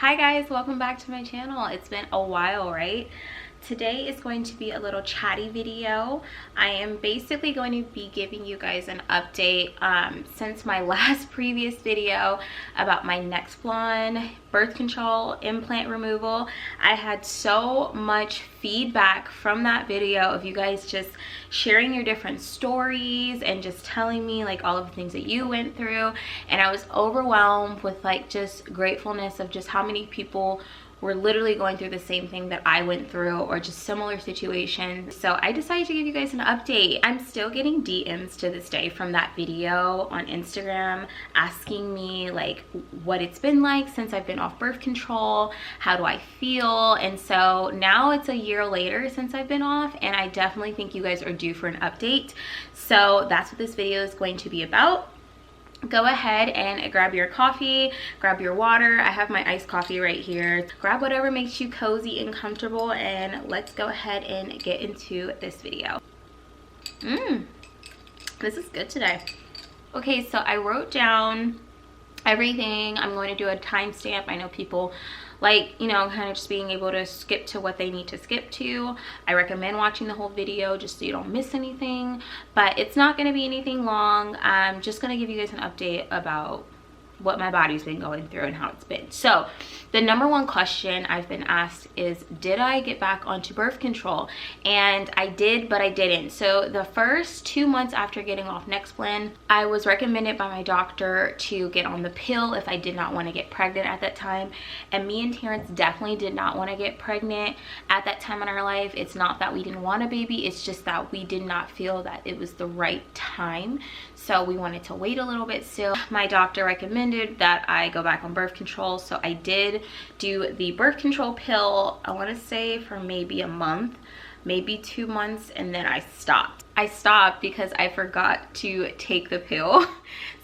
Hi guys, welcome back to my channel. It's been a while, right? Today is going to be a little chatty video. I am basically going to be giving you guys an update since my last previous video about my Nexplanon birth control implant removal. I had so much feedback from that video of you guys just sharing your different stories and just telling me like all of the things that you went through, and I was overwhelmed with like just gratefulness of just how many people were literally going through the same thing that I went through or just similar situations. So I decided to give you guys an update. I'm still getting DMs to this day from that video on Instagram asking me like what it's been like since I've been off birth control, how do I feel? And so now it's a year later since I've been off, and I definitely think you guys are due for an update. So that's what this video is going to be about. Go ahead and grab your coffee, grab your water. I have my iced coffee right here. Grab whatever makes you cozy and comfortable, and let's go ahead and get into this video. This is good today. Okay, so I wrote down everything. I'm going to do a timestamp. I know people like, you know, kind of just being able to skip to what they need to skip to. I recommend watching the whole video just so you don't miss anything, but it's not going to be anything long. I'm just going to give you guys an update about what my body's been going through and how it's been. So the number one question I've been asked is, did I get back onto birth control? And I did, but I didn't. So the first 2 months after getting off Nexplanon, I was recommended by my doctor to get on the pill if I did not want to get pregnant at that time. And me and Terrence definitely did not want to get pregnant at that time in our life. It's not that we didn't want a baby, it's just that we did not feel that it was the right time. So we wanted to wait a little bit still. My doctor recommended that I go back on birth control. So I did do the birth control pill, I want to say for maybe a month, maybe 2 months, and then I stopped. I stopped because I forgot to take the pill.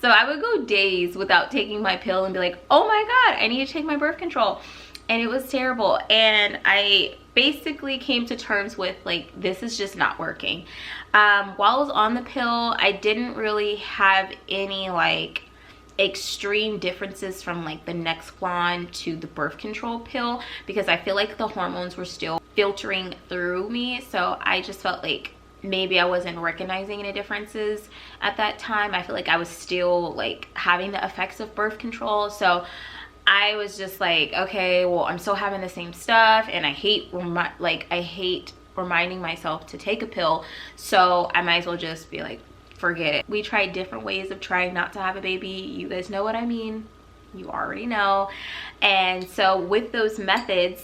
So I would go days without taking my pill and be like, oh my God, I need to take my birth control. And it was terrible. And I basically came to terms with like, this is just not working. While I was on the pill, I didn't really have any like extreme differences from like the Nexplanon to the birth control pill, because I feel like the hormones were still filtering through me. So I just felt like maybe I wasn't recognizing any differences at that time. I feel like I was still like having the effects of birth control. So I was just like, okay, well, I'm still having the same stuff, and I hate reminding myself to take a pill, so I might as well just be like, forget it. We tried different ways of trying not to have a baby. You guys know what I mean. You already know. And so with those methods,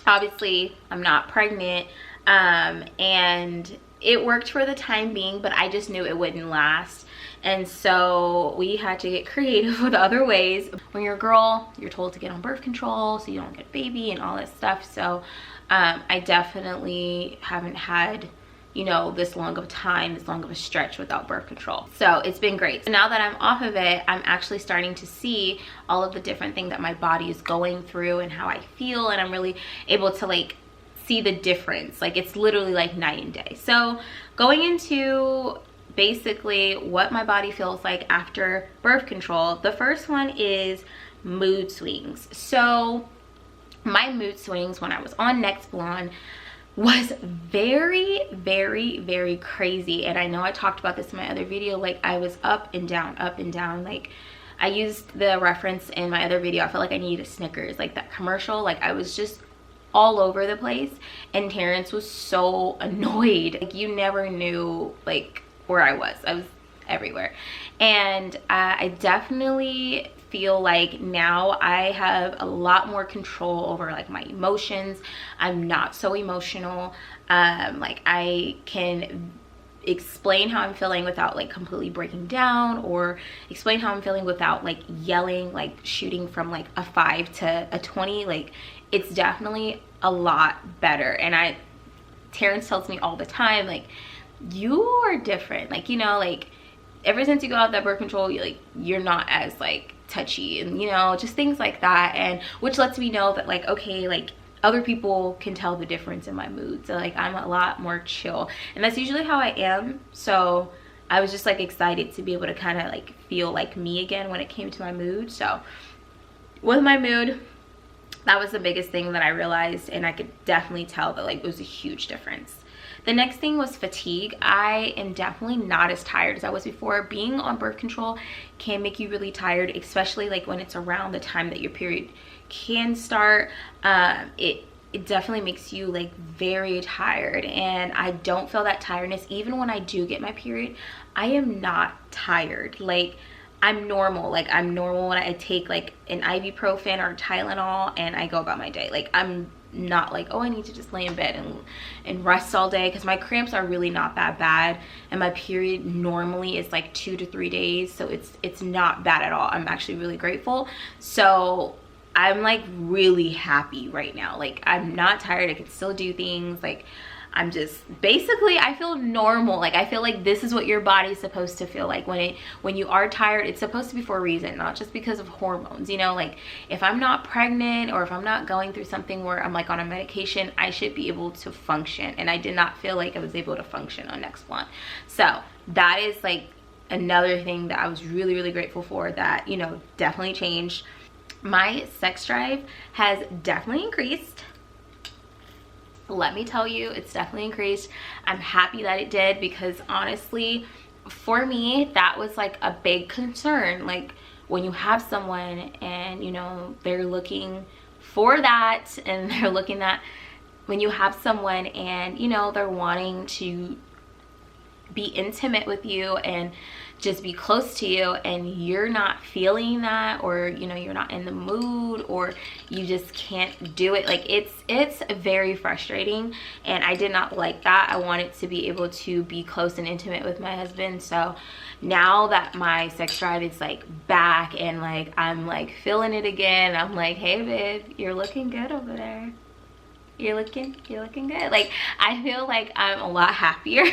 obviously I'm not pregnant, and it worked for the time being, but I just knew it wouldn't last. And so we had to get creative with other ways. When you're a girl, you're told to get on birth control so you don't get a baby and all that stuff. So I definitely haven't had, you know, this long of a time, this long of a stretch without birth control. So it's been great. So now that I'm off of it, I'm actually starting to see all of the different things that my body is going through and how I feel, and I'm really able to like see the difference. Like it's literally like night and day. So going into basically what my body feels like after birth control, the first one is mood swings. So my mood swings when I was on Nexplanon was very, very, very crazy. And I know I talked about this in my other video, like I was up and down, up and down. Like I used the reference in my other video, I felt like I needed a Snickers, like that commercial. Like I was just all over the place, and Terrence was so annoyed. Like you never knew like where I was everywhere. And I definitely feel like now I have a lot more control over like my emotions. I'm not so emotional. Like I can explain how I'm feeling without like completely breaking down, or explain how I'm feeling without like yelling, like shooting from like a 5 to a 20. Like it's definitely a lot better. And Terrence tells me all the time, like, you are different. Like, you know, like ever since you got off that birth control, you're not as like touchy, and you know, just things like that. And which lets me know that like, okay, like other people can tell the difference in my mood. So like I'm a lot more chill, and that's usually how I am. So I was just like excited to be able to kind of like feel like me again when it came to my mood. So with my mood, that was the biggest thing that I realized, and I could definitely tell that like it was a huge difference. The next thing was fatigue. I am definitely not as tired as I was before. Being on birth control can make you really tired, especially like when it's around the time that your period can start. It definitely makes you like very tired, and I don't feel that tiredness even when I do get my period. I am not tired. Like, I'm normal. Like, I'm normal when I take like an ibuprofen or Tylenol and I go about my day. Like, I'm not like, oh, I need to just lay in bed and rest all day, because my cramps are really not that bad, and my period normally is like 2 to 3 days, so it's not bad at all. I'm actually really grateful. So I'm like really happy right now. Like, I'm not tired. I can still do things. Like, I'm just basically, I feel normal. Like, I feel like this is what your body's supposed to feel like when you are tired. It's supposed to be for a reason, not just because of hormones, you know. Like, if I'm not pregnant or if I'm not going through something where I'm like on a medication, I should be able to function, and I did not feel like I was able to function on Nexplanon. So that is like another thing that I was really, really grateful for, that, you know, definitely changed. My sex drive has definitely increased. Let me tell you, it's definitely increased. I'm happy that it did, because honestly, for me, that was like a big concern. Like, when you have someone and, you know, they're looking for that, and they're looking at, when you have someone and, you know, they're wanting to be intimate with you and just be close to you, and you're not feeling that, or, you know, you're not in the mood, or you just can't do it. Like, it's very frustrating, and I did not like that. I wanted to be able to be close and intimate with my husband. So now that my sex drive is like back, and like I'm like feeling it again, I'm like, hey babe, you're looking good over there. You're looking good. Like, I feel like I'm a lot happier.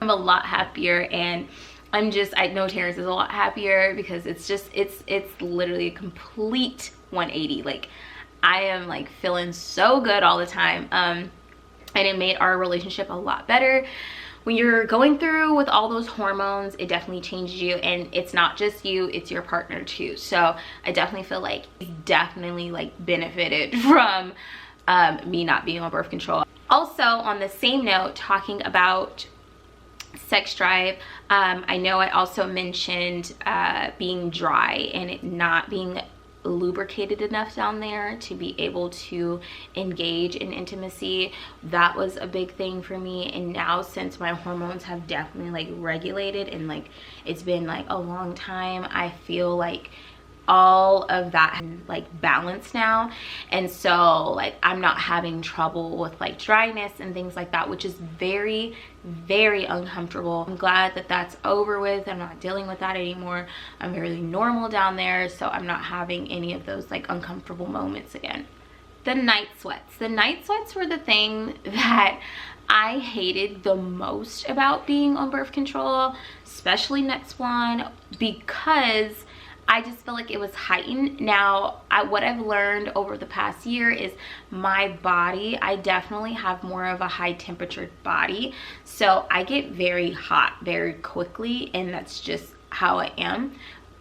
I'm a lot happier, and I know Terrence is a lot happier, because it's literally a complete 180. Like, I am like feeling so good all the time. And it made our relationship a lot better. When you're going through with all those hormones, it definitely changes you, and it's not just you, it's your partner too. So I definitely feel like he definitely like benefited from me not being on birth control. Also, on the same note, talking about sex drive, I know I also mentioned being dry and it not being lubricated enough down there to be able to engage in intimacy. That was a big thing for me, and now since my hormones have definitely like regulated, and like it's been like a long time, I feel like all of that like balanced now, and so like I'm not having trouble with like dryness and things like that, which is very, very uncomfortable. I'm glad that that's over with. I'm not dealing with that anymore. I'm very normal down there, so I'm not having any of those like uncomfortable moments again. The night sweats. The night sweats were the thing that I hated the most about being on birth control, especially Nexplanon, because I just feel like it was heightened. Now, what I've learned over the past year is my body, I definitely have more of a high temperature body. So I get very hot very quickly, and that's just how I am.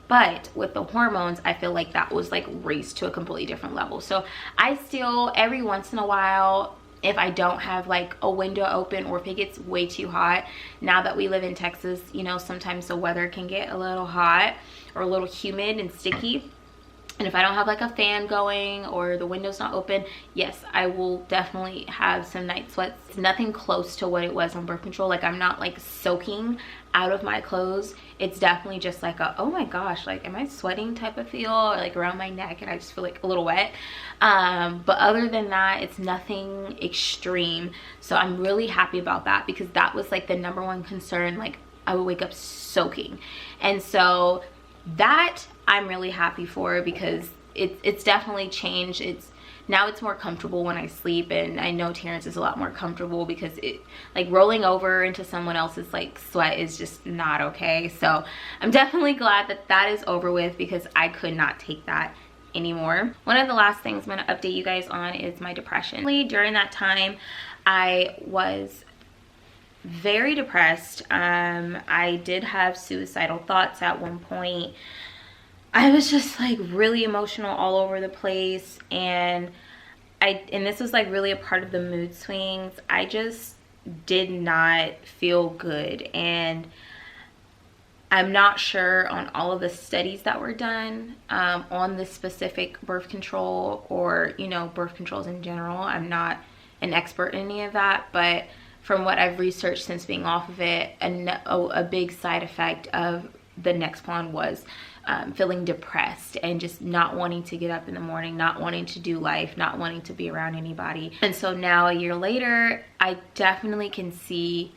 But with the hormones, I feel like that was like raised to a completely different level. So I still, every once in a while, if I don't have like a window open, or if it gets way too hot, now that we live in Texas, you know, sometimes the weather can get a little hot or a little humid and sticky. And if I don't have like a fan going or the window's not open, yes, I will definitely have some night sweats. It's nothing close to what it was on birth control. Like, I'm not like soaking out of my clothes. It's definitely just like a, oh my gosh, like, am I sweating type of feel, or like around my neck, and I just feel like a little wet. But other than that, it's nothing extreme. So I'm really happy about that, because that was like the number one concern. Like, I would wake up soaking. And so that I'm really happy for, because it's definitely changed. Now it's more comfortable when I sleep, and I know Terrence is a lot more comfortable, because it, like, rolling over into someone else's like sweat is just not okay. So I'm definitely glad that that is over with, because I could not take that anymore. One of the last things I'm going to update you guys on is my depression. During that time, I was very depressed. I did have suicidal thoughts at one point. I was just like really emotional all over the place, and this was like really a part of the mood swings. I just did not feel good, and I'm not sure on all of the studies that were done on this specific birth control, or you know, birth controls in general. I'm not an expert in any of that, but from what I've researched since being off of it, a big side effect of the Nexplanon was feeling depressed and just not wanting to get up in the morning, not wanting to do life, not wanting to be around anybody. And so now, a year later, I definitely can see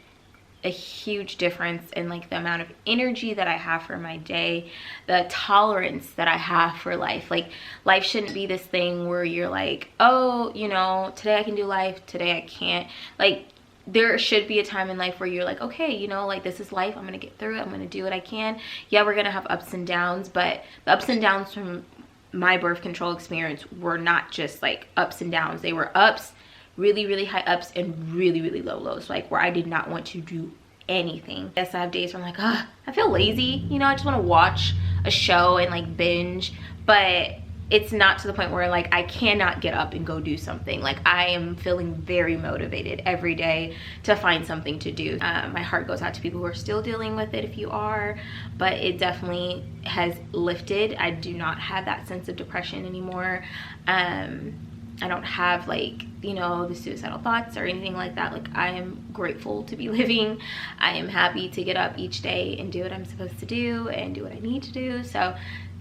a huge difference in like the amount of energy that I have for my day, the tolerance that I have for life. Like, life shouldn't be this thing where you're like, oh, you know, today I can do life, today I can't. Like, there should be a time in life where you're like, okay, you know, like, this is life, I'm gonna get through it, I'm gonna do what I can. Yeah, we're gonna have ups and downs, but the ups and downs from my birth control experience were not just like ups and downs. They were ups, really, really high ups, and really, really low lows, like where I did not want to do anything. Yes, I have days where I'm like, ah, I feel lazy, you know, I just want to watch a show and like binge, but it's not to the point where like I cannot get up and go do something. Like, I am feeling very motivated every day to find something to do. My heart goes out to people who are still dealing with it, if you are, but it definitely has lifted. I do not have that sense of depression anymore. I don't have like, you know, the suicidal thoughts or anything like that. Like, I am grateful to be living. I am happy to get up each day and do what I'm supposed to do and do what I need to do. So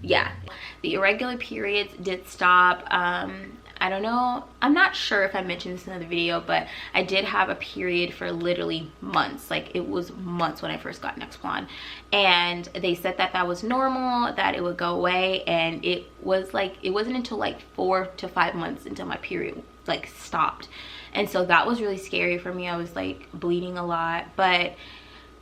yeah, the irregular periods did stop. I don't know, I'm not sure if I mentioned this in the video, but I did have a period for literally months. Like, it was months when I first got Nexplanon, and they said that that was normal, that it would go away, and it was like, it wasn't until like 4 to 5 months until my period like stopped. And so that was really scary for me. I was like bleeding a lot, but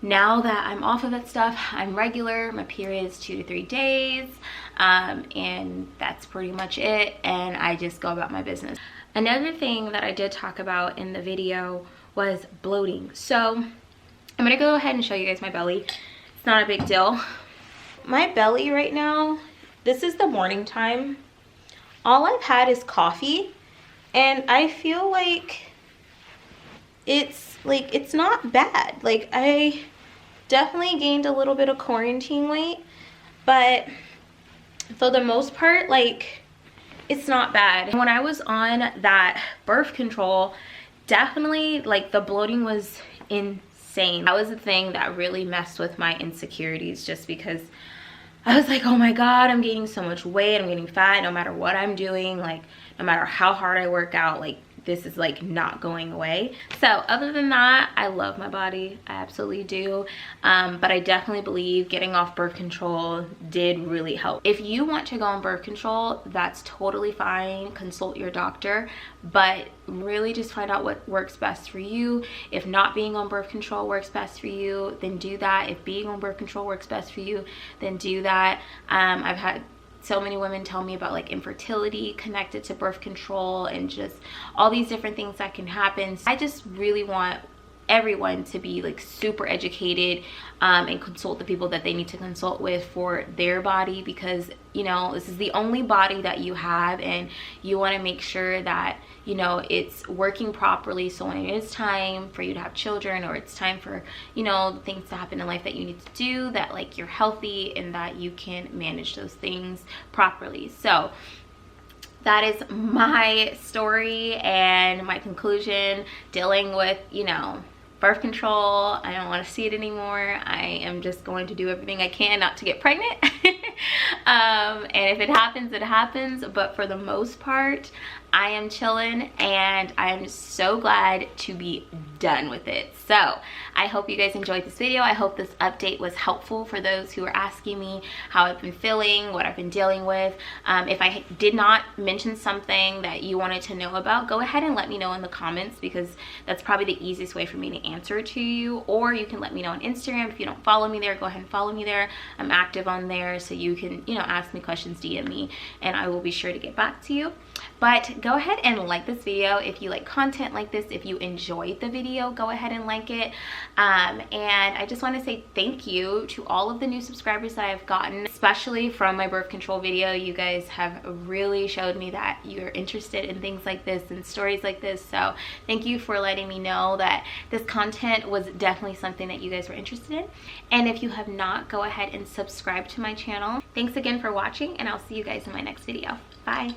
now that I'm off of that stuff, I'm regular. My period is 2 to 3 days, and that's pretty much it, and I just go about my business. Another thing that I did talk about in the video was bloating. So I'm gonna go ahead and show you guys my belly. It's not a big deal. My belly right now, this is the morning time. All I've had is coffee, and I feel like it's not bad. Like, I definitely gained a little bit of quarantine weight, but for the most part, like, it's not bad. When I was on that birth control, definitely like the bloating was insane. That was the thing that really messed with my insecurities, just because I was like, oh my god, I'm gaining so much weight, I'm getting fat no matter what I'm doing, like no matter how hard I work out, like this is like not going away. So other than that, I love my body, I absolutely do, but I definitely believe getting off birth control did really help. If you want to go on birth control, that's totally fine, consult your doctor, but really just find out what works best for you. If not being on birth control works best for you, then do that. If being on birth control works best for you, then do that. I've had so many women tell me about like infertility connected to birth control and just all these different things that can happen. So I just really want everyone to be like super educated and consult the people that they need to consult with for their body, because you know, this is the only body that you have, and you want to make sure that, you know, it's working properly, so when it is time for you to have children, or it's time for, you know, things to happen in life that you need to do, that like you're healthy and that you can manage those things properly. So that is my story and my conclusion dealing with, you know, birth control. I don't want to see it anymore. I am just going to do everything I can not to get pregnant. And if it happens, it happens. But for the most part, I am chilling, and I am so glad to be done with it. So I hope you guys enjoyed this video. I hope this update was helpful for those who are asking me how I've been feeling, what I've been dealing with. If I did not mention something that you wanted to know about, go ahead and let me know in the comments, because that's probably the easiest way for me to answer to you. Or you can let me know on Instagram. If you don't follow me there, go ahead and follow me there. I'm active on there, so you can, you know, ask me questions, DM me, and I will be sure to get back to you. But go ahead and like this video if you like content like this, if you enjoyed the video. video, go ahead and like it. And I just want to say thank you to all of the new subscribers that I've gotten, especially from my birth control video. You guys have really showed me that you're interested in things like this and stories like this. So thank you for letting me know that this content was definitely something that you guys were interested in. And if you have not, go ahead and subscribe to my channel. Thanks again for watching, and I'll see you guys in my next video. Bye.